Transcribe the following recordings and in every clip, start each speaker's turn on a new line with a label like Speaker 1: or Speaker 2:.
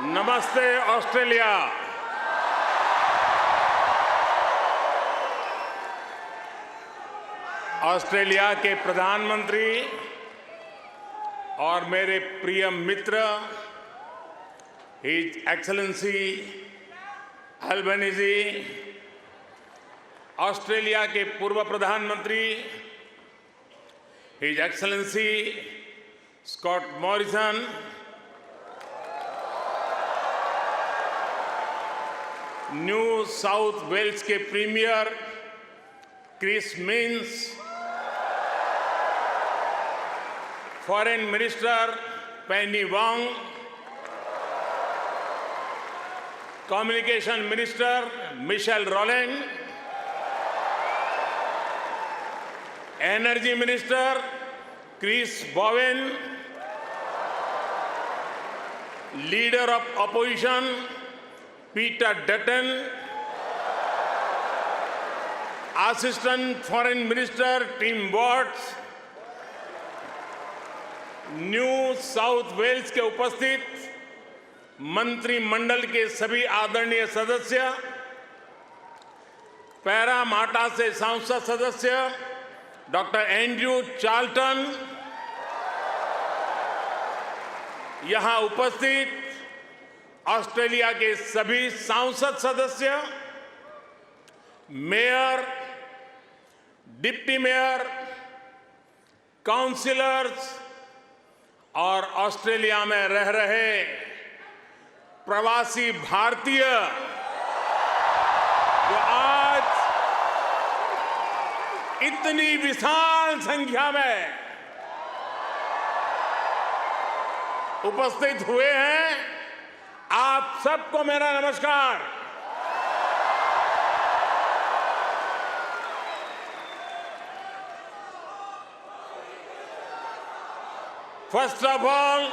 Speaker 1: नमस्ते Australia. Australia के प्रधानमंत्री और मेरे प्रिय मित्र हिज एक्सेलेंसी अल्बनीज़ी, ऑस्ट्रेलिया के पूर्व प्रधानमंत्री his excellency Scott Morrison, new south Wales के premier Chris Minns, foreign minister Penny Wong, communication minister Michelle Rowland, energy minister Chris Bowen, leader of opposition Peter Dutton, assistant foreign minister Tim Watts, new south Wales के उपस्थित मंत्रिमंडल के सभी आदरणीय सदस्य, Parramatta से सांसद सदस्य डॉक्टर एंड्रयू चार्ल्टन, यहां उपस्थित ऑस्ट्रेलिया के सभी सांसद सदस्य, मेयर, डिप्टी मेयर, काउंसिलर्स और ऑस्ट्रेलिया में रह रहे प्रवासी भारतीय जो आज इतनी विशाल संख्या में उपस्थित हुए हैं, आप सबको मेरा नमस्कार। First of all,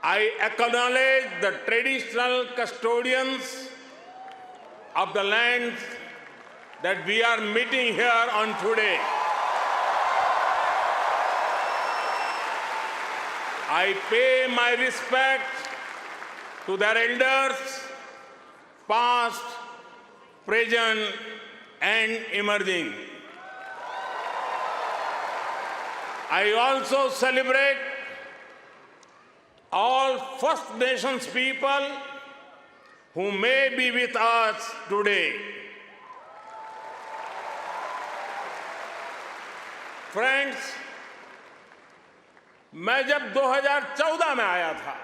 Speaker 1: I acknowledge the traditional custodians of the lands that we are meeting here on today. I pay my respect to their elders, past, present, and emerging. I also celebrate all First Nations people who may be with us today. Friends, मैं जब 2014 में आया था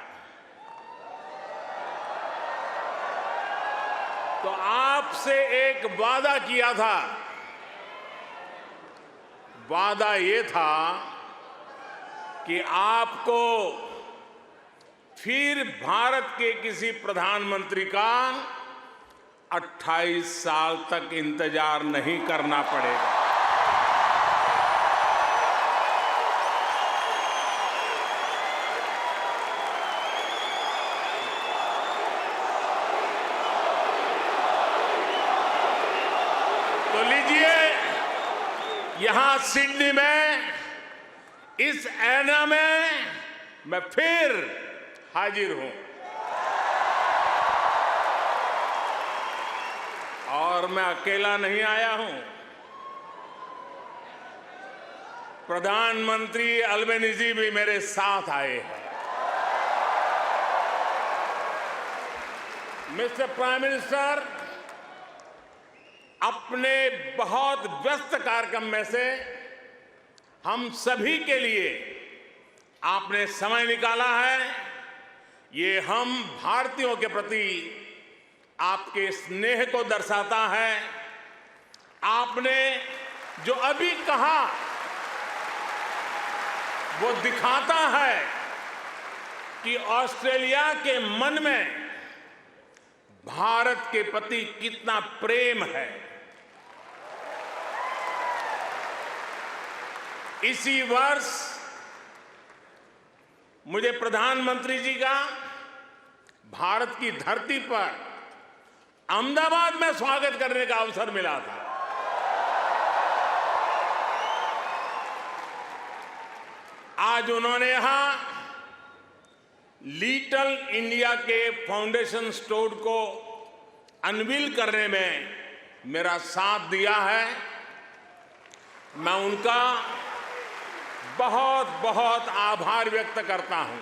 Speaker 1: तो आपसे एक वादा किया था। वादा ये था कि आपको फिर भारत के किसी प्रधानमंत्री का 28 साल तक इंतजार नहीं करना पड़ेगा। तो लीजिए, यहां सिडनी में इस ऐना में मैं फिर हाजिर हूं और मैं अकेला नहीं आया हूं। प्रधानमंत्री अल्बनीज़ी भी मेरे साथ आए हैं। मिस्टर प्राइम मिनिस्टर, अपने बहुत व्यस्त कार्यक्रम में से हम सभी के लिए आपने समय निकाला है। ये हम भारतीयों के प्रति आपके स्नेह को दर्शाता है। आपने जो अभी कहा वो दिखाता है कि ऑस्ट्रेलिया के मन में भारत के प्रति कितना प्रेम है। इसी वर्ष मुझे प्रधानमंत्री जी का भारत की धरती पर अहमदाबाद में स्वागत करने का अवसर मिला था। आज उन्होंने यहां लिटिल इंडिया के फाउंडेशन स्टोर को अनवील करने में मेरा साथ दिया है, मैं उनका बहुत बहुत आभार व्यक्त करता हूं।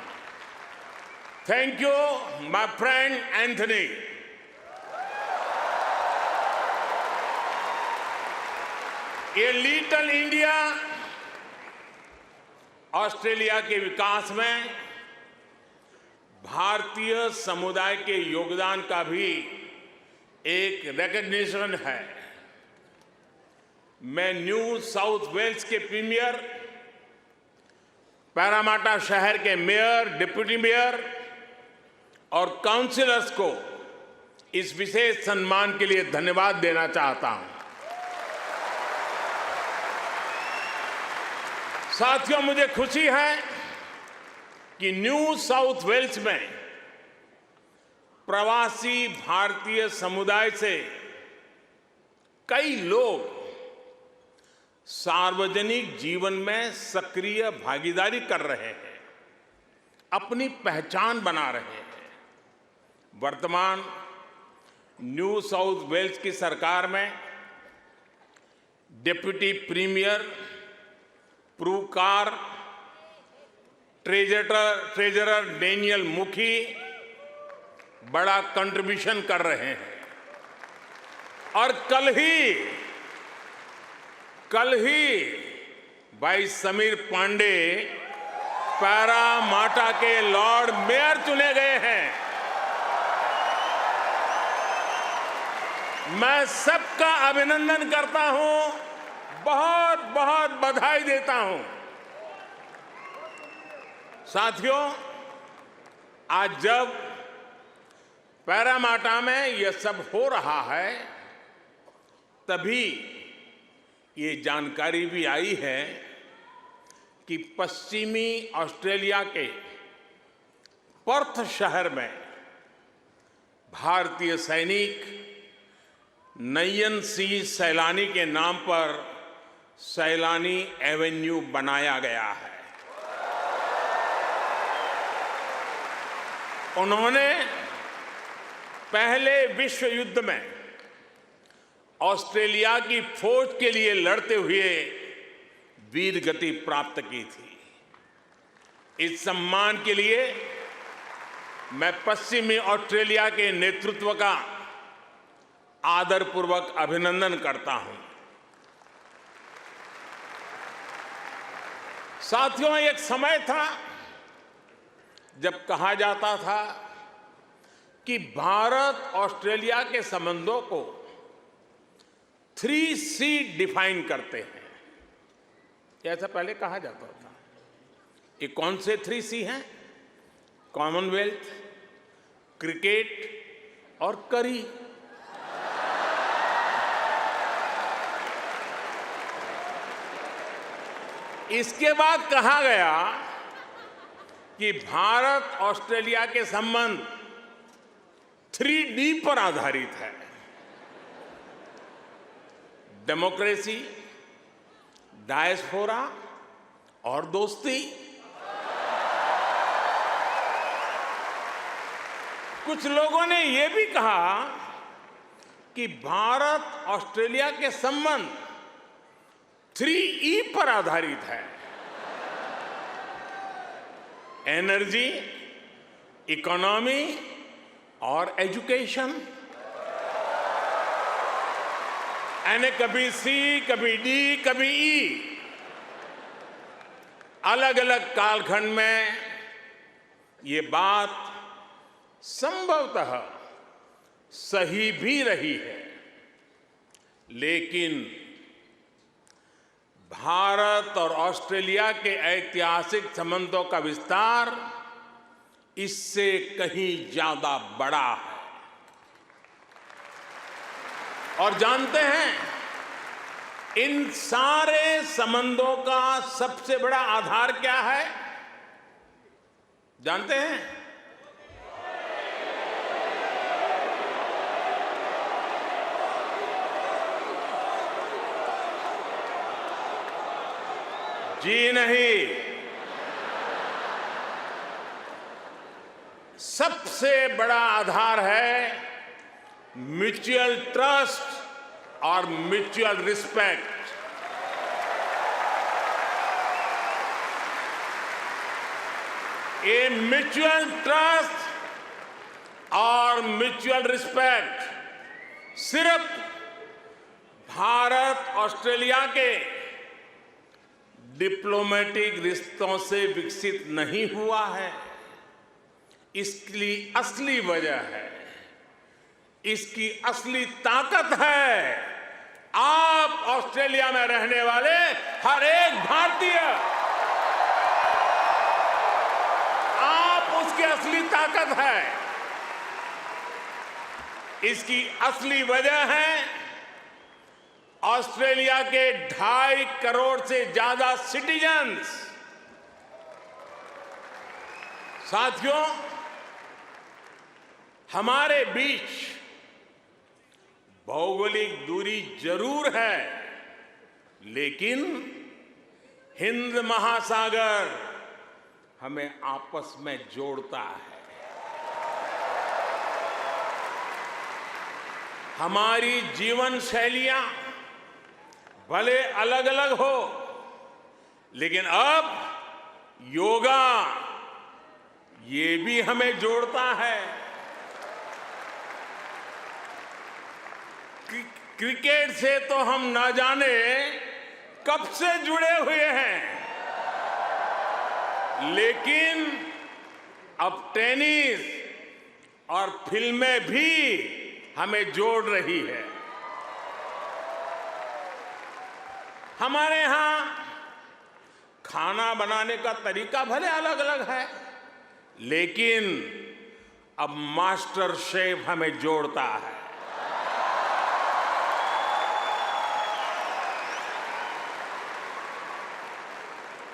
Speaker 1: Thank you my friend Anthony. ये लिटिल इंडिया ऑस्ट्रेलिया के विकास में भारतीय समुदाय के योगदान का भी एक रिकॉग्निशन है। मैं न्यू साउथ वेल्स के प्रीमियर, पैरामाटा शहर के मेयर, डिप्टी मेयर और काउंसिलर्स को इस विशेष सम्मान के लिए धन्यवाद देना चाहता हूं। साथियों, मुझे खुशी है कि न्यू साउथ वेल्स में प्रवासी भारतीय समुदाय से कई लोग सार्वजनिक जीवन में सक्रिय भागीदारी कर रहे हैं, अपनी पहचान बना रहे हैं। वर्तमान न्यू साउथ वेल्स की सरकार में डिप्टी प्रीमियर, प्रूकार, ट्रेजरर डेनियल मुखी बड़ा कंट्रीब्यूशन कर रहे हैं। और कल ही भाई समीर पांडे पैरामाटा के लॉर्ड मेयर चुने गए हैं। मैं सबका अभिनंदन करता हूं, बहुत बहुत बधाई देता हूं। साथियों, आज जब पैरामाटा में यह सब हो रहा है, तभी ये जानकारी भी आई है कि पश्चिमी ऑस्ट्रेलिया के पर्थ शहर में भारतीय सैनिक नयन सिंह सैलानी के नाम पर सैलानी एवेन्यू बनाया गया है। उन्होंने पहले विश्व युद्ध में ऑस्ट्रेलिया की फौज के लिए लड़ते हुए वीर गति प्राप्त की थी। इस सम्मान के लिए मैं पश्चिमी ऑस्ट्रेलिया के नेतृत्व का आदरपूर्वक अभिनंदन करता हूं। साथियों, एक समय था जब कहा जाता था कि भारत ऑस्ट्रेलिया के संबंधों को 3C डिफाइन करते हैं। ऐसा पहले कहा जाता था। ये कौन से 3C हैं? कॉमनवेल्थ, क्रिकेट और करी। इसके बाद कहा गया कि भारत ऑस्ट्रेलिया के संबंध 3D पर आधारित है। डेमोक्रेसी, डायस्पोरा और दोस्ती। कुछ लोगों ने यह भी कहा कि भारत ऑस्ट्रेलिया के संबंध 3E पर आधारित है। एनर्जी, इकोनॉमी और एजुकेशन। यानी कभी C, कभी D, कभी E। अलग अलग कालखंड में ये बात संभवतः सही भी रही है, लेकिन भारत और ऑस्ट्रेलिया के ऐतिहासिक संबंधों का विस्तार इससे कहीं ज्यादा बड़ा है। और जानते हैं, इन सारे संबंधों का सबसे बड़ा आधार क्या है? जानते हैं? जी नहीं, सबसे बड़ा आधार है म्यूचुअल ट्रस्ट और म्यूचुअल रिस्पेक्ट। ये म्यूचुअल ट्रस्ट और म्यूचुअल रिस्पेक्ट सिर्फ भारत ऑस्ट्रेलिया के डिप्लोमेटिक रिश्तों से विकसित नहीं हुआ है। इसकी असली वजह है, इसकी असली ताकत है आप ऑस्ट्रेलिया में रहने वाले हर एक भारतीय। आप उसकी असली ताकत है। इसकी असली वजह है ऑस्ट्रेलिया के 2.5 करोड़ से ज्यादा सिटीजन्स। साथियों, हमारे बीच भौगोलिक दूरी जरूर है, लेकिन हिंद महासागर हमें आपस में जोड़ता है। हमारी जीवन शैलियां भले अलग अलग हो, लेकिन अब योगा ये भी हमें जोड़ता है। क्रिकेट से तो हम ना जाने कब से जुड़े हुए हैं, लेकिन अब टेनिस और फिल्में भी हमें जोड़ रही है। हमारे यहां खाना बनाने का तरीका भले अलग अलग है, लेकिन अब मास्टर शेफ हमें जोड़ता है।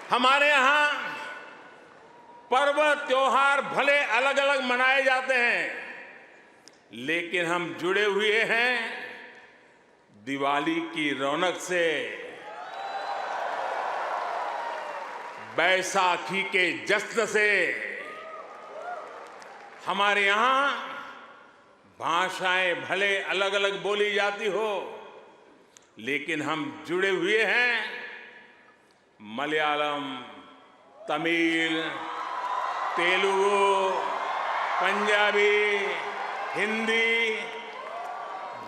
Speaker 1: हमारे यहां पर्व त्योहार भले अलग अलग मनाए जाते हैं, लेकिन हम जुड़े हुए हैं दिवाली की रौनक से, बैसाखी के जश्न से। हमारे यहां भाषाएं भले अलग अलग बोली जाती हो, लेकिन हम जुड़े हुए हैं मलयालम, तमिल, तेलुगु, पंजाबी, हिंदी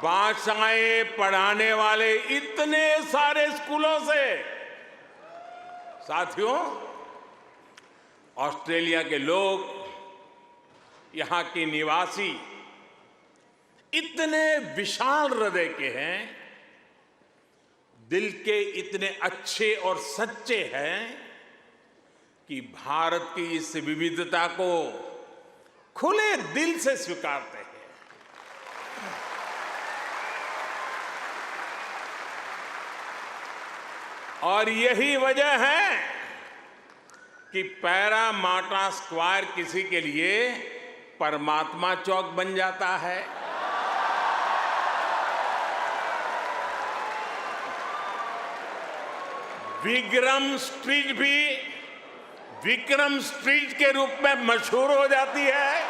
Speaker 1: भाषाएं पढ़ाने वाले इतने सारे स्कूलों से। साथियों, ऑस्ट्रेलिया के लोग, यहां के निवासी इतने विशाल हृदय के हैं, दिल के इतने अच्छे और सच्चे हैं कि भारत की इस विविधता को खुले दिल से स्वीकारते हैं। और यही वजह है कि पैरामाटा स्क्वायर किसी के लिए परमात्मा चौक बन जाता है। विक्रम स्ट्रीट भी विक्रम स्ट्रीट के रूप में मशहूर हो जाती है,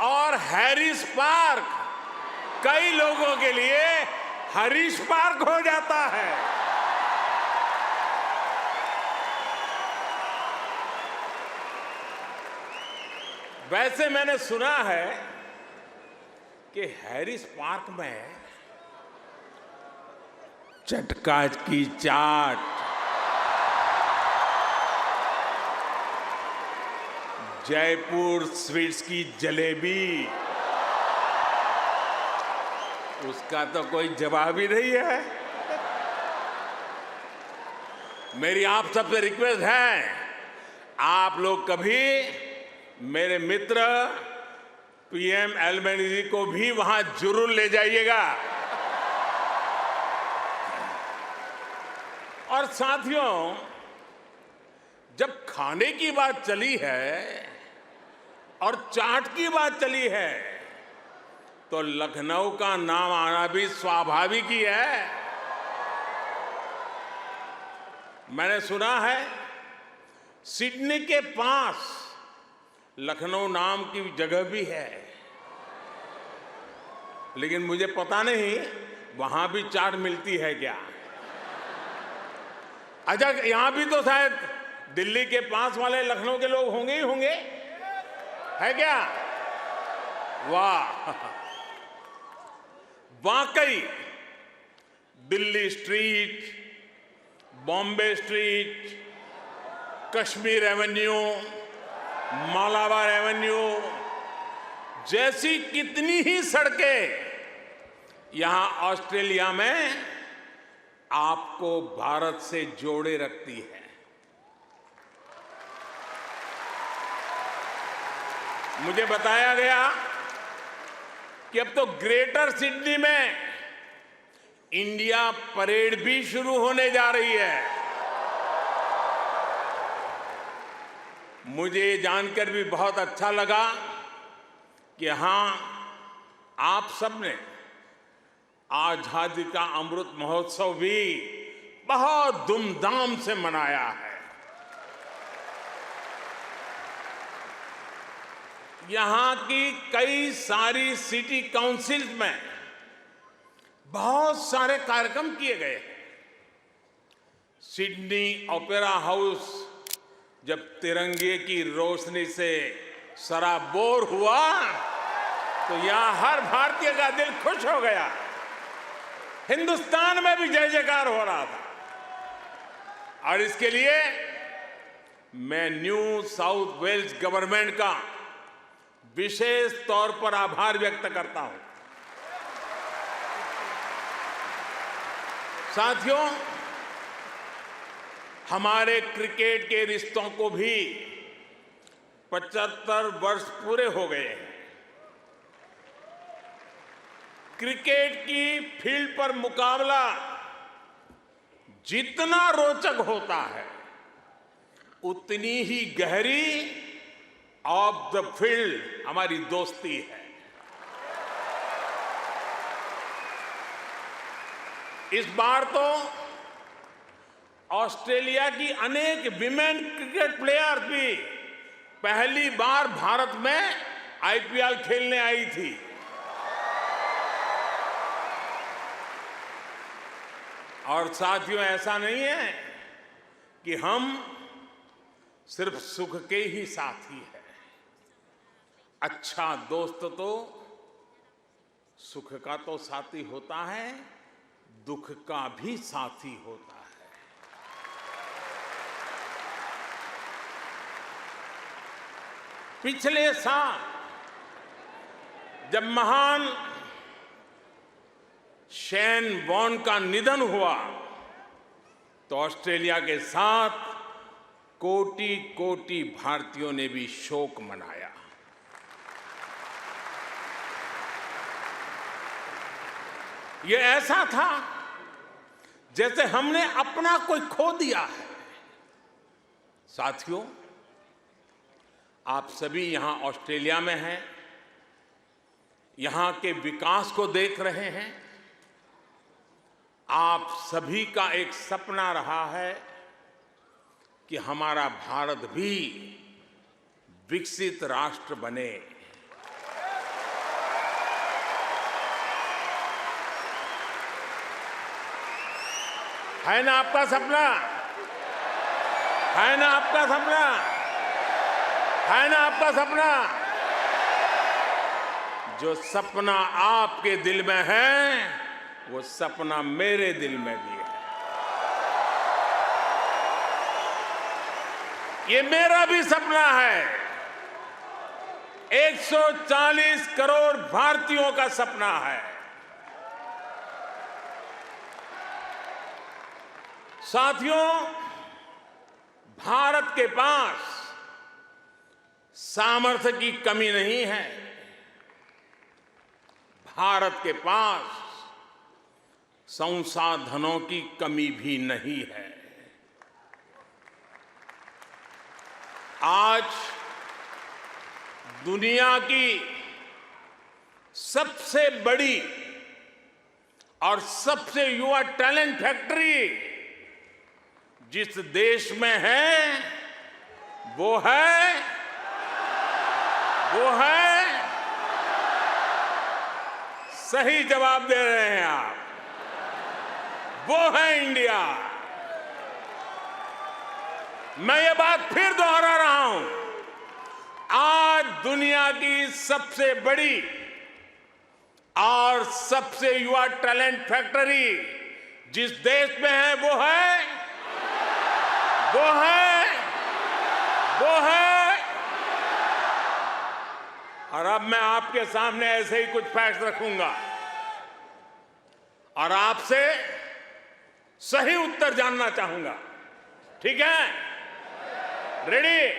Speaker 1: और हैरिस पार्क कई लोगों के लिए हरीश पार्क हो जाता है। वैसे मैंने सुना है कि हैरिस पार्क में चटका की चाट, जयपुर स्वीट्स की जलेबी, उसका तो कोई जवाब ही नहीं है। मेरी आप सबसे रिक्वेस्ट है, आप लोग कभी मेरे मित्र पीएम एल्बेनीज़ी को भी वहां जरूर ले जाइएगा। और साथियों, जब खाने की बात चली है और चाट की बात चली है, तो लखनऊ का नाम आना भी स्वाभाविक ही है। मैंने सुना है सिडनी के पास लखनऊ नाम की जगह भी है, लेकिन मुझे पता नहीं वहां भी चाट मिलती है क्या। अच्छा, यहां भी तो शायद दिल्ली के पास वाले लखनऊ के लोग होंगे ही होंगे, है क्या? वाह, वाकई Delhi street, Bombay street, Kashmir Avenue, Malabar Avenue जैसी कितनी ही सड़कें यहां ऑस्ट्रेलिया में आपको भारत से जोड़े रखती है। मुझे बताया गया कि अब तो ग्रेटर सिडनी में इंडिया परेड भी शुरू होने जा रही है। मुझे जानकर भी बहुत अच्छा लगा कि हाँ, आप सबने आजादी का अमृत महोत्सव भी बहुत धूमधाम से मनाया है। यहां की कई सारी सिटी काउंसिल में बहुत सारे कार्यक्रम किए गए हैं। सिडनी ओपेरा हाउस जब तिरंगे की रोशनी से सराबोर हुआ तो यहां हर भारतीय का दिल खुश हो गया। हिंदुस्तान में भी जय जयकार हो रहा था। और इसके लिए मैं न्यू साउथ वेल्स गवर्नमेंट का विशेष तौर पर आभार व्यक्त करता हूं। साथियों, हमारे क्रिकेट के रिश्तों को भी 75 वर्ष पूरे हो गए हैं। क्रिकेट की फील्ड पर मुकाबला जितना रोचक होता है, उतनी ही गहरी ऑफ द फील्ड हमारी दोस्ती है। इस बार तो ऑस्ट्रेलिया की अनेक विमेन क्रिकेट प्लेयर भी पहली बार भारत में आईपीएल खेलने आई थी। और साथियों, ऐसा नहीं है कि हम सिर्फ सुख के ही साथी हैं। अच्छा दोस्त तो सुख का तो साथी होता है, दुख का भी साथी होता है। पिछले साल जब महान शेन वॉर्न का निधन हुआ तो ऑस्ट्रेलिया के साथ कोटि कोटि भारतीयों ने भी शोक मनाया। ये ऐसा था जैसे हमने अपना कोई खो दिया है। साथियों, आप सभी यहां ऑस्ट्रेलिया में हैं, यहां के विकास को देख रहे हैं। आप सभी का एक सपना रहा है कि हमारा भारत भी विकसित राष्ट्र बने। है ना आपका सपना? है ना आपका सपना? है ना आपका सपना? जो सपना आपके दिल में है, वो सपना मेरे दिल में भी है। ये मेरा भी सपना है। 140 करोड़ भारतीयों का सपना है। साथियों, भारत के पास सामर्थ्य की कमी नहीं है। भारत के पास संसाधनों की कमी भी नहीं है। आज दुनिया की सबसे बड़ी और सबसे युवा टैलेंट फैक्ट्री जिस देश में है, वो है सही जवाब दे रहे हैं आप, वो है इंडिया। मैं ये बात फिर दोहरा रहा हूं, आज दुनिया की सबसे बड़ी और सबसे युवा टैलेंट फैक्ट्री जिस देश में है वो है। और अब मैं आपके सामने ऐसे ही कुछ फैक्ट रखूंगा और आपसे सही उत्तर जानना चाहूंगा, ठीक है? रेडी?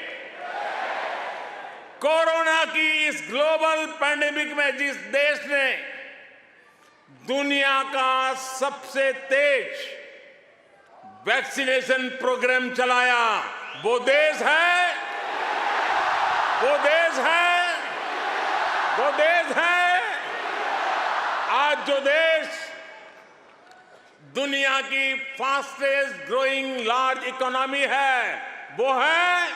Speaker 1: कोरोना की इस ग्लोबल पैंडेमिक में जिस देश ने दुनिया का सबसे तेज वैक्सीनेशन प्रोग्राम चलाया, वो देश है आज जो देश दुनिया की फास्टेस्ट ग्रोइंग लार्ज इकोनॉमी है, वो है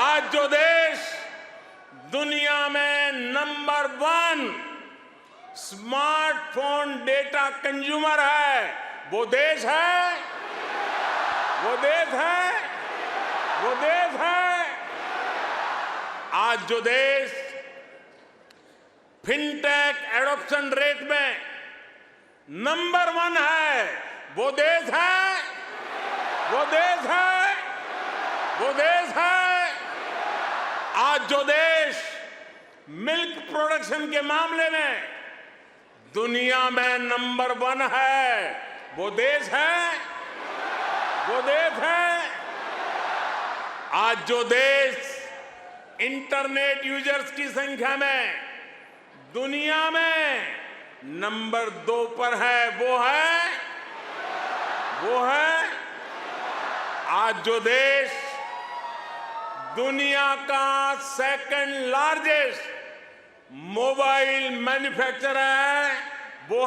Speaker 1: आज जो देश दुनिया में नंबर 1 स्मार्टफोन डेटा कंज्यूमर है, वो देश है। आज जो देश फिनटेक एडॉप्शन रेट में नंबर 1 है, वो देश है। आज जो देश मिल्क प्रोडक्शन के मामले में दुनिया में नंबर 1 है, वो देश है। आज जो देश इंटरनेट यूजर्स की संख्या में दुनिया में नंबर 2 पर है, वो है आज जो देश दुनिया का सेकंड लार्जेस्ट मोबाइल मैन्युफैक्चरर है, वो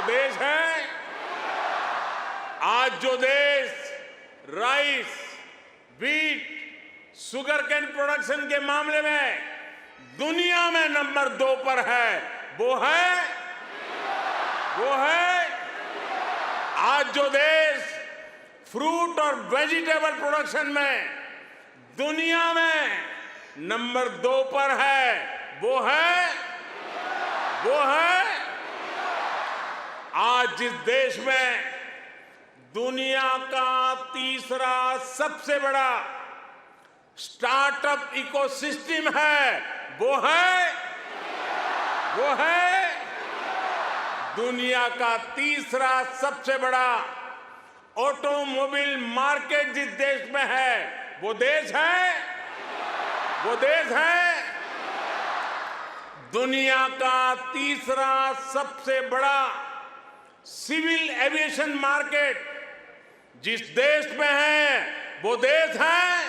Speaker 1: देश है। आज जो देश rice, wheat, sugarcane production के मामले में दुनिया में नंबर 2 पर है, वो है आज जो देश फ्रूट और वेजिटेबल प्रोडक्शन में दुनिया में नंबर 2 पर है, वो है आज जिस देश में दुनिया का तीसरा सबसे बड़ा स्टार्टअप इकोसिस्टम है, वो है दुनिया का तीसरा सबसे बड़ा ऑटोमोबाइल मार्केट जिस देश में है, वो देश है दुनिया का तीसरा सबसे बड़ा सिविल एविएशन मार्केट जिस देश में है, वो देश है।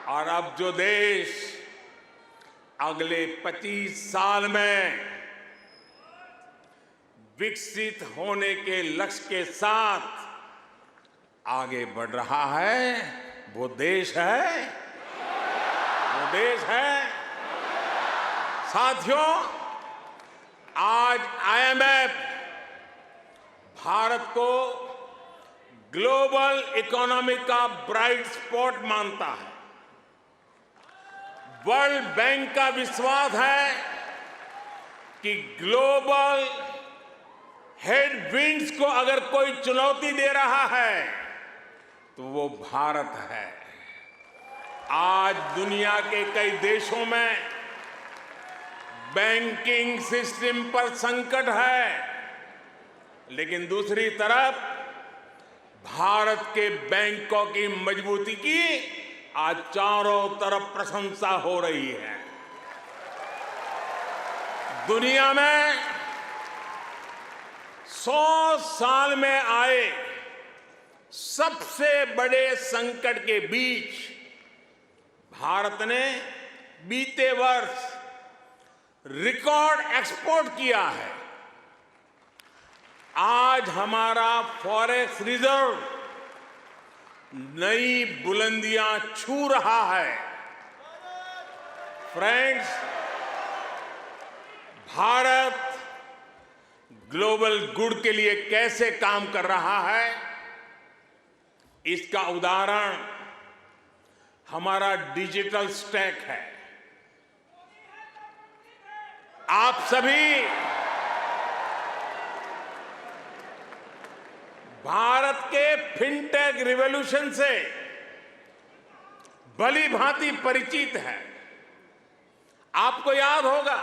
Speaker 1: और अब जो देश अगले 25 साल में विकसित होने के लक्ष्य के साथ आगे बढ़ रहा है, वो देश है। साथियों, आज IMF भारत को ग्लोबल इकोनॉमी का ब्राइट स्पॉट मानता है। वर्ल्ड बैंक का विश्वास है कि ग्लोबल हेडविंड्स को अगर कोई चुनौती दे रहा है तो वो भारत है। आज दुनिया के कई देशों में बैंकिंग सिस्टम पर संकट है, लेकिन दूसरी तरफ भारत के बैंकों की मजबूती की आज चारों तरफ प्रशंसा हो रही है। दुनिया में 100 साल में आए सबसे बड़े संकट के बीच भारत ने बीते वर्ष रिकॉर्ड एक्सपोर्ट किया है। आज हमारा फॉरेक्स रिजर्व नई बुलंदियां छू रहा है। फ्रेंड्स, भारत ग्लोबल गुड के लिए कैसे काम कर रहा है, इसका उदाहरण हमारा डिजिटल स्टैक है। आप सभी भारत के फिनटेक रिवॉल्यूशन से भली भांति परिचित हैं। आपको याद होगा,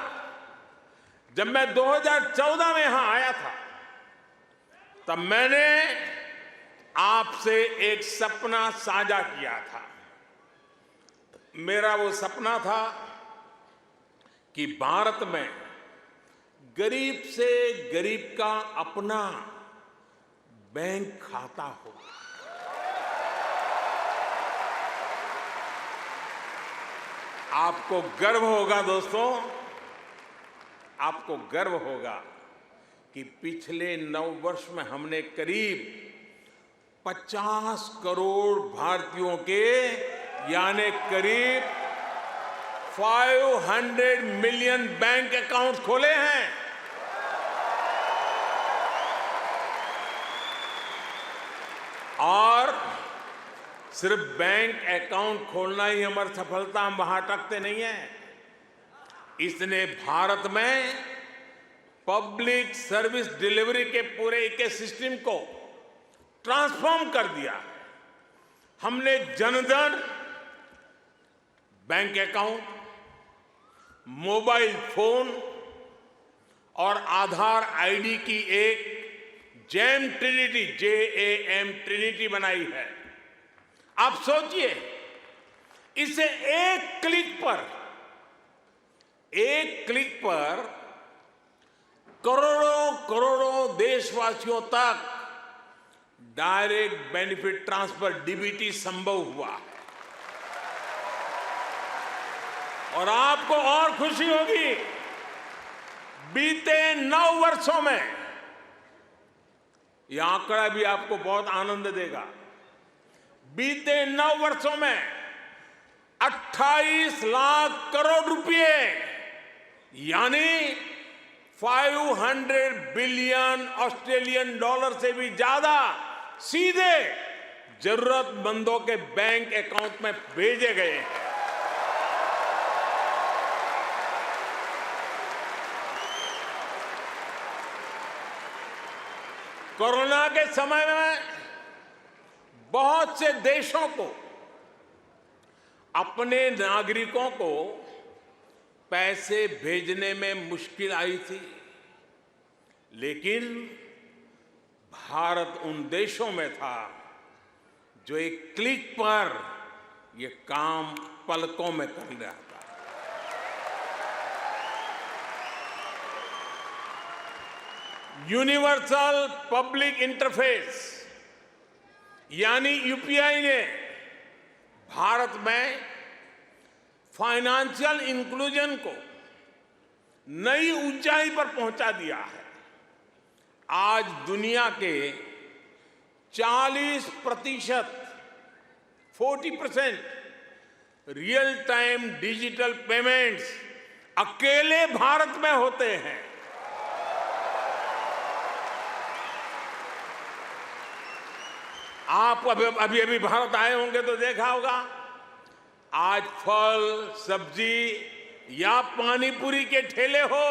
Speaker 1: जब मैं 2014 में यहां आया था, तब मैंने आपसे एक सपना साझा किया था। मेरा वो सपना था कि भारत में गरीब से गरीब का अपना बैंक खाता हो। आपको गर्व होगा दोस्तों, आपको गर्व होगा कि पिछले 9 वर्ष में हमने करीब 50 करोड़ भारतीयों के, यानी करीब 500 मिलियन बैंक अकाउंट खोले हैं। और सिर्फ बैंक अकाउंट खोलना ही हमारी सफलता, हम वहां अटकते नहीं हैं। इसने भारत में पब्लिक सर्विस डिलीवरी के पूरे इकोसिस्टम को ट्रांसफॉर्म कर दिया। हमने Jan Dhan bank account, mobile phone और आधार आईडी की एक जैम ट्रिनिटी, JAM ट्रिनिटी बनाई है। आप सोचिए, इसे एक क्लिक पर करोड़ों करोड़ों देशवासियों तक डायरेक्ट बेनिफिट ट्रांसफर, DBT संभव हुआ है। और आपको और खुशी होगी, बीते 9 वर्षों में, यह आंकड़ा भी आपको बहुत आनंद देगा, बीते 9 वर्षों में 28 लाख करोड़ रुपए, यानी 500 बिलियन ऑस्ट्रेलियन डॉलर से भी ज्यादा सीधे जरूरतमंदों के बैंक अकाउंट में भेजे गए हैं। कोरोना के समय में बहुत से देशों को अपने नागरिकों को पैसे भेजने में मुश्किल आई थी, लेकिन भारत उन देशों में था जो एक क्लिक पर ये काम पलकों में कर रहा था। यूनिवर्सल पब्लिक इंटरफेस यानी यूपीआई ने भारत में फाइनेंशियल इंक्लूजन को नई ऊंचाई पर पहुंचा दिया है। आज दुनिया के 40% रियल टाइम डिजिटल पेमेंट्स अकेले भारत में होते हैं। आप अभी भारत आए होंगे तो देखा होगा, आज फल, सब्जी या पानीपुरी के ठेले हो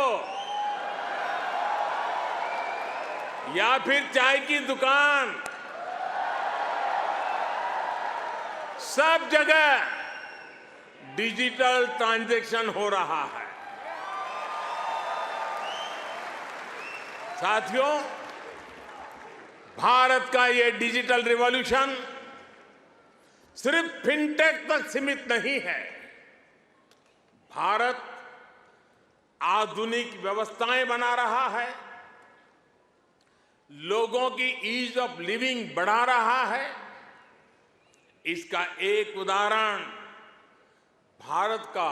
Speaker 1: या फिर चाय की दुकान, सब जगह डिजिटल ट्रांजैक्शन हो रहा है। साथियों, भारत का ये डिजिटल रिवॉल्यूशन सिर्फ फिनटेक तक सीमित नहीं है। भारत आधुनिक व्यवस्थाएं बना रहा है, लोगों की ईज ऑफ लिविंग बढ़ा रहा है। इसका एक उदाहरण भारत का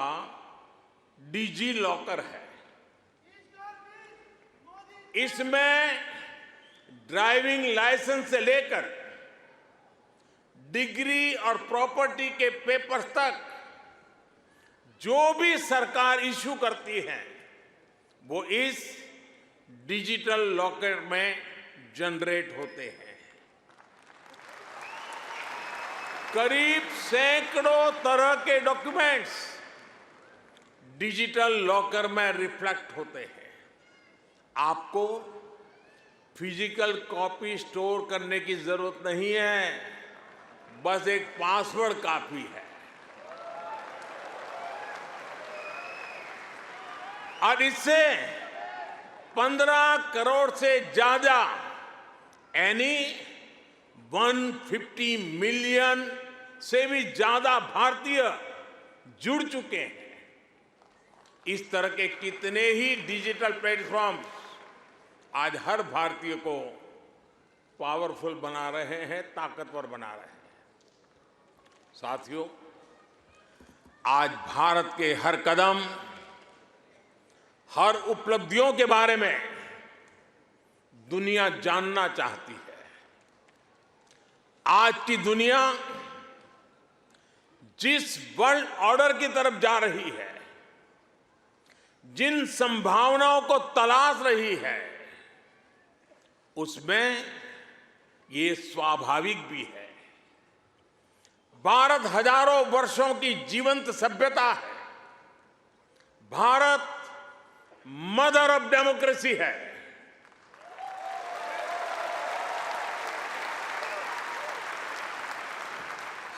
Speaker 1: डिजी लॉकर है। इसमें ड्राइविंग लाइसेंस से लेकर डिग्री और प्रॉपर्टी के पेपर्स तक जो भी सरकार इश्यू करती है वो इस डिजिटल लॉकर में जनरेट होते हैं। करीब सैकड़ों तरह के डॉक्यूमेंट्स डिजिटल लॉकर में रिफ्लेक्ट होते हैं। आपको फिजिकल कॉपी स्टोर करने की जरूरत नहीं है, बस एक पासवर्ड काफी है। और इससे 15 करोड़ से ज्यादा यानी 150 मिलियन से भी ज्यादा भारतीय जुड़ चुके हैं। इस तरह के कितने ही डिजिटल प्लेटफॉर्म आज हर भारतीय को पावरफुल बना रहे हैं, ताकतवर बना रहे हैं। साथियों, आज भारत के हर कदम, हर उपलब्धियों के बारे में दुनिया जानना चाहती है। आज की दुनिया जिस वर्ल्ड ऑर्डर की तरफ जा रही है, जिन संभावनाओं को तलाश रही है, उसमें ये स्वाभाविक भी है। भारत हजारों वर्षों की जीवंत सभ्यता है। भारत मदर ऑफ डेमोक्रेसी है।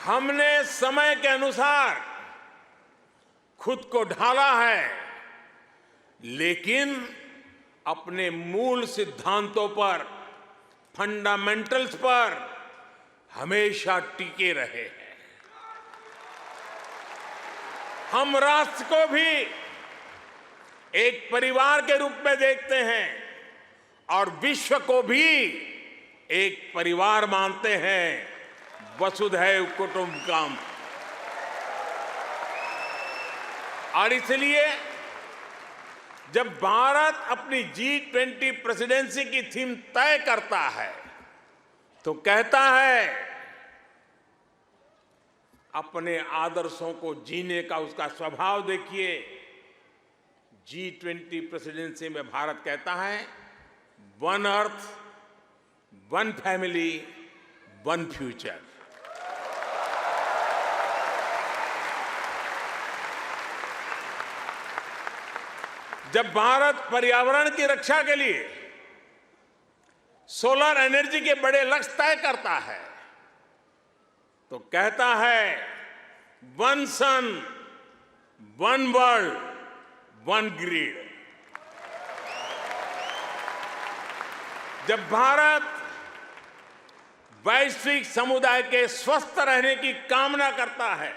Speaker 1: हमने समय के अनुसार खुद को ढाला है, लेकिन अपने मूल सिद्धांतों पर, फंडामेंटल्स पर हमेशा टिके रहे हैं। हम राष्ट्र को भी एक परिवार के रूप में देखते हैं और विश्व को भी एक परिवार मानते हैं। वसुधैव कुटुंबकम। और इसलिए जब भारत अपनी G20 प्रेसिडेंसी की थीम तय करता है तो कहता है अपने आदर्शों को जीने का उसका स्वभाव देखिए। G20 प्रेसिडेंसी में भारत कहता है one earth, one family, one future. जब भारत पर्यावरण की रक्षा के लिए सोलर एनर्जी के बड़े लक्ष्य तय करता है तो कहता है वन सन, वन वर्ल्ड, वन ग्रिड। जब भारत वैश्विक समुदाय के स्वस्थ रहने की कामना करता है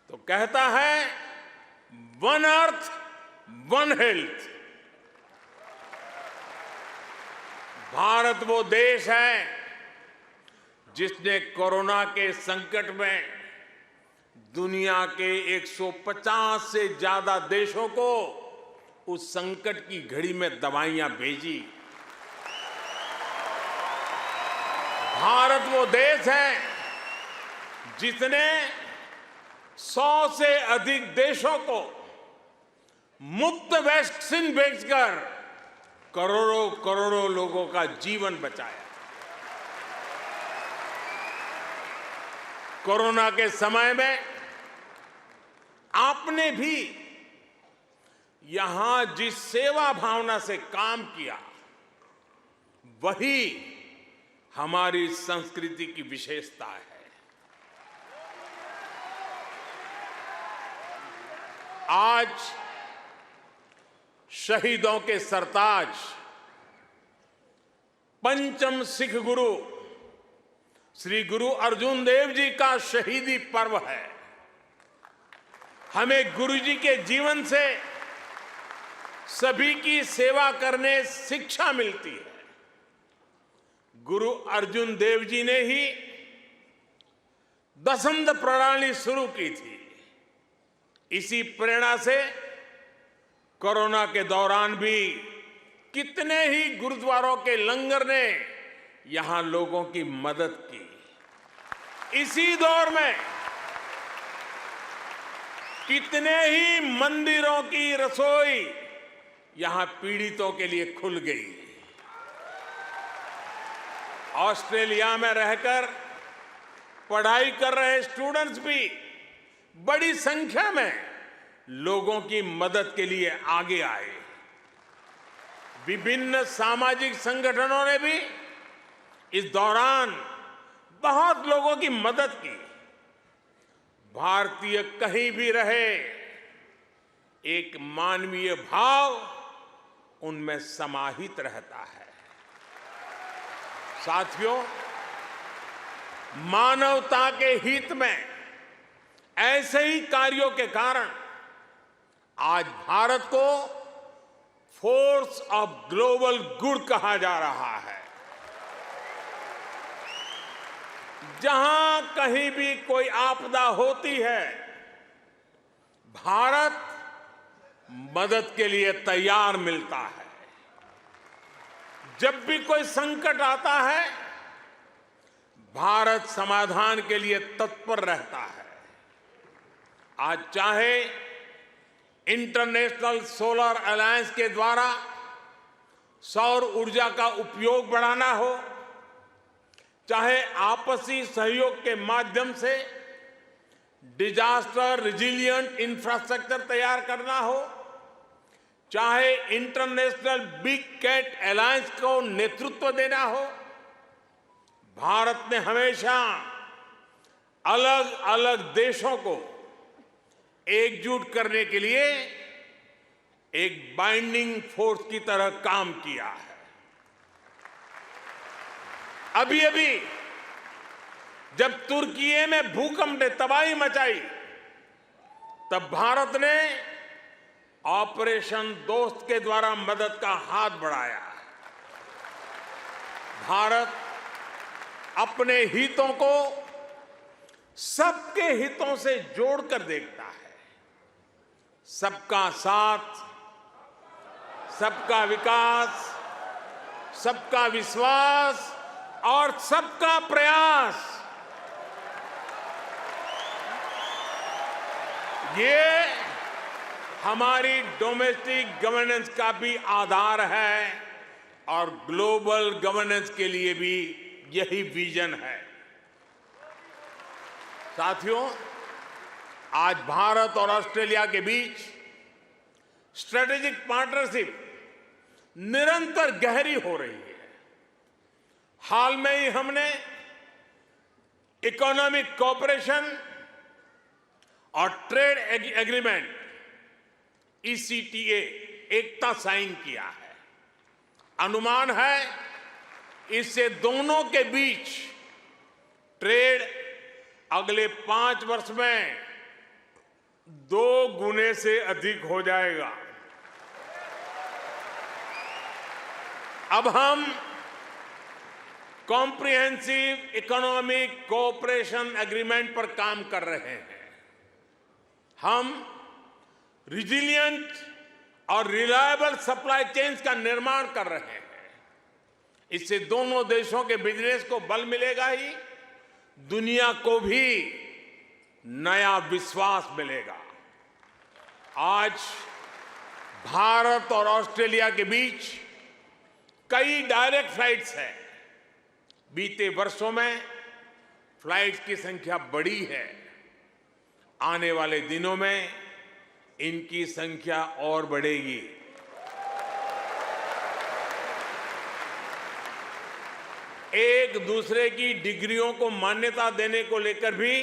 Speaker 1: तो कहता है one earth, one health. Bharat वो देश है जिसने कोरोना के संकट में दुनिया के 150 से ज्यादा देशों को उस संकट की घड़ी में दवाइयां भेजी। भारत वो देश है जिसने 100 से अधिक देशों को मुफ्त वैक्सीन भेजकर करोड़ों करोड़ों लोगों का जीवन बचाया। कोरोना के समय में आपने भी यहां जिस सेवा भावना से काम किया वही हमारी संस्कृति की विशेषता है। आज शहीदों के सरताज पंचम सिख गुरु श्री गुरु अर्जुन देव जी का शहीदी पर्व है। हमें गुरु जी के जीवन से सभी की सेवा करने शिक्षा मिलती है। गुरु अर्जुन देव जी ने ही दसंध प्रणाली शुरू की थी। इसी प्रेरणा से कोरोना के दौरान भी कितने ही गुरुद्वारों के लंगर ने यहां लोगों की मदद की। इसी दौर में कितने ही मंदिरों की रसोई यहां पीड़ितों के लिए खुल गई। ऑस्ट्रेलिया में रहकर पढ़ाई कर रहे स्टूडेंट्स भी बड़ी संख्या में लोगों की मदद के लिए आगे आए। विभिन्न सामाजिक संगठनों ने भी इस दौरान बहुत लोगों की मदद की। भारतीय कहीं भी रहे, एक मानवीय भाव उनमें समाहित रहता है। साथियों, मानवता के हित में ऐसे ही कार्यों के कारण आज भारत को फोर्स ऑफ ग्लोबल गुड कहा जा रहा है। जहां कहीं भी कोई आपदा होती है, भारत मदद के लिए तैयार मिलता है। जब भी कोई संकट आता है, भारत समाधान के लिए तत्पर रहता है। आज चाहे इंटरनेशनल सोलर अलायंस के द्वारा सौर ऊर्जा का उपयोग बढ़ाना हो, चाहे आपसी सहयोग के माध्यम से डिजास्टर रिजिलिएंट इंफ्रास्ट्रक्चर तैयार करना हो, चाहे इंटरनेशनल बिग कैट अलायंस को नेतृत्व देना हो, भारत ने हमेशा अलग अलग देशों को एकजुट करने के लिए एक बाइंडिंग फोर्स की तरह काम किया है। अभी अभी जब तुर्की में भूकंप ने तबाही मचाई, तब भारत ने ऑपरेशन दोस्त के द्वारा मदद का हाथ बढ़ाया। भारत अपने हितों को सबके हितों से जोड़कर देखता है। सबका साथ, सबका विकास, सबका विश्वास और सबका प्रयास, ये हमारी डोमेस्टिक गवर्नेंस का भी आधार है और ग्लोबल गवर्नेंस के लिए भी यही विजन है। साथियों, आज भारत और ऑस्ट्रेलिया के बीच स्ट्रेटेजिक पार्टनरशिप निरंतर गहरी हो रही है। हाल में ही हमने इकोनॉमिक कोऑपरेशन और ट्रेड एग्रीमेंट ECTA एकता साइन किया है। अनुमान है इससे दोनों के बीच ट्रेड अगले 5 वर्ष में 2 गुने से अधिक हो जाएगा। अब हम कॉम्प्रिहेंसिव इकोनॉमिक कोऑपरेशन एग्रीमेंट पर काम कर रहे हैं। हम रिजिलिएंट और रिलायबल सप्लाई चेन्स का निर्माण कर रहे हैं। इससे दोनों देशों के बिजनेस को बल मिलेगा ही, दुनिया को भी नया विश्वास मिलेगा। आज भारत और ऑस्ट्रेलिया के बीच कई डायरेक्ट फ्लाइट्स हैं। बीते वर्षों में फ्लाइट्स की संख्या बढ़ी है। आने वाले दिनों में इनकी संख्या और बढ़ेगी। एक दूसरे की डिग्रियों को मान्यता देने को लेकर भी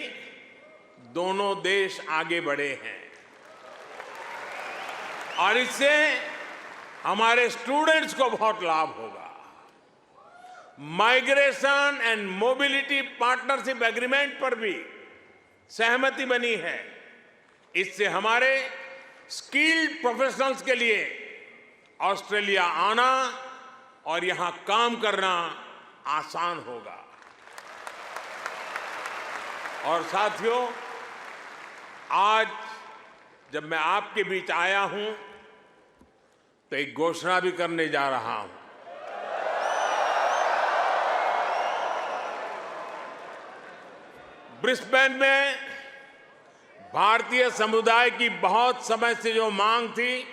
Speaker 1: दोनों देश आगे बढ़े हैं और इससे हमारे स्टूडेंट्स को बहुत लाभ होगा। Migration and mobility partnership agreement पर भी सहमति बनी है। इससे हमारे स्किल्ड प्रोफेशनल्स के लिए ऑस्ट्रेलिया आना और यहां काम करना आसान होगा। और साथियों, आज जब मैं आपके बीच आया हूं तो एक घोषणा भी करने जा रहा हूं। ब्रिस्बेन में भारतीय समुदाय की बहुत समय से जो मांग थी,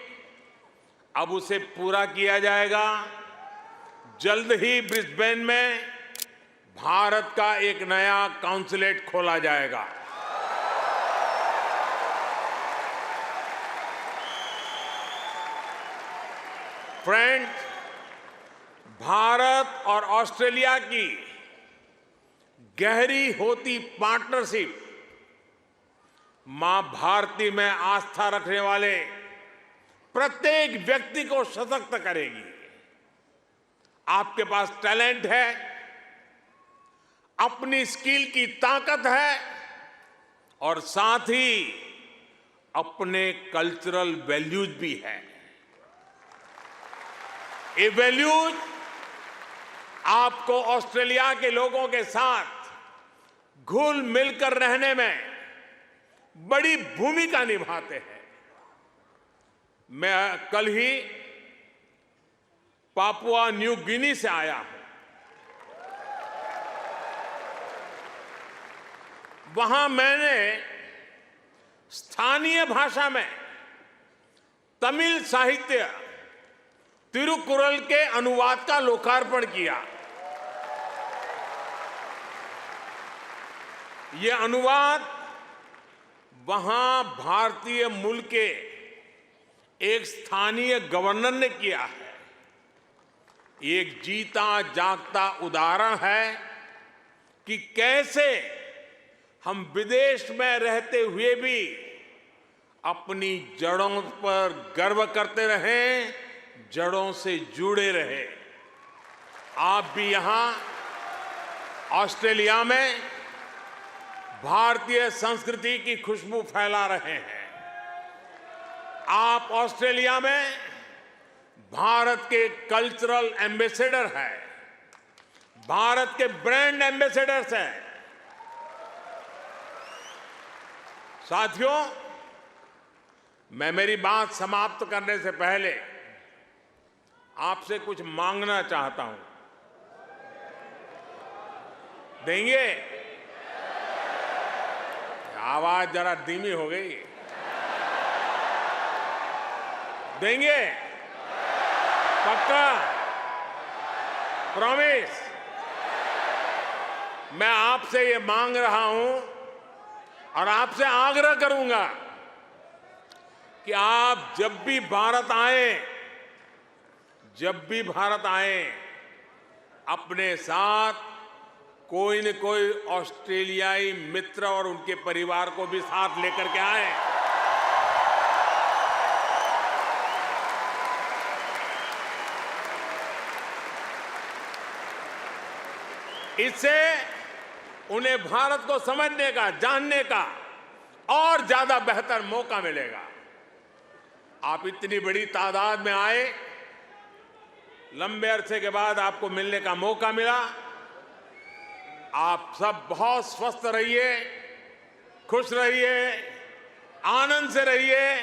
Speaker 1: अब उसे पूरा किया जाएगा। जल्द ही ब्रिस्बेन में भारत का एक नया काउंसलेट खोला जाएगा। फ्रेंड्स, भारत और ऑस्ट्रेलिया की गहरी होती पार्टनरशिप मां भारती में आस्था रखने वाले प्रत्येक व्यक्ति को सशक्त करेगी। आपके पास टैलेंट है, अपनी स्किल की ताकत है और साथ ही अपने कल्चरल वैल्यूज भी है। ये वैल्यूज आपको ऑस्ट्रेलिया के लोगों के साथ घुल मिलकर रहने में बड़ी भूमिका निभाते हैं। मैं कल ही पापुआ न्यू गिनी से आया हूं। वहां मैंने स्थानीय भाषा में तमिल साहित्य तिरुकुरल के अनुवाद का लोकार्पण किया। यह अनुवाद वहां भारतीय मूल के एक स्थानीय गवर्नर ने किया है। एक जीता जागता उदाहरण है कि कैसे हम विदेश में रहते हुए भी अपनी जड़ों पर गर्व करते रहें, जड़ों से जुड़े रहे। आप भी यहां ऑस्ट्रेलिया में भारतीय संस्कृति की खुशबू फैला रहे हैं। आप ऑस्ट्रेलिया में भारत के कल्चरल एम्बेसडर हैं, भारत के ब्रांड एम्बेसडर्स हैं। साथियों, मैं मेरी बात समाप्त करने से पहले आपसे कुछ मांगना चाहता हूं। देंगे? आवाज जरा धीमी हो गई। देंगे? पक्का? प्रॉमिस? मैं आपसे ये मांग रहा हूं और आपसे आग्रह करूंगा कि आप जब भी भारत आए, अपने साथ कोई न कोई ऑस्ट्रेलियाई मित्र और उनके परिवार को भी साथ लेकर के आए। इससे उन्हें भारत को समझने का, जानने का और ज्यादा बेहतर मौका मिलेगा। आप इतनी बड़ी तादाद में आए, लंबे अरसे के बाद आपको मिलने का मौका मिला। आप सब बहुत स्वस्थ रहिए, खुश रहिए, आनंद से रहिए।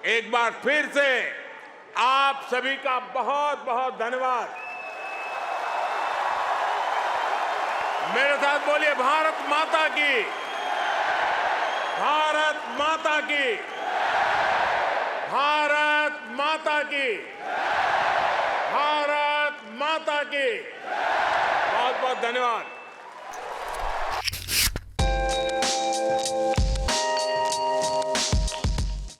Speaker 1: एक बार फिर से आप सभी का बहुत बहुत धन्यवाद। मेरे साथ बोलिए, भारत माता की, भारत माता की, भारत माता की, भारत माता की। बहुत बहुत धन्यवाद।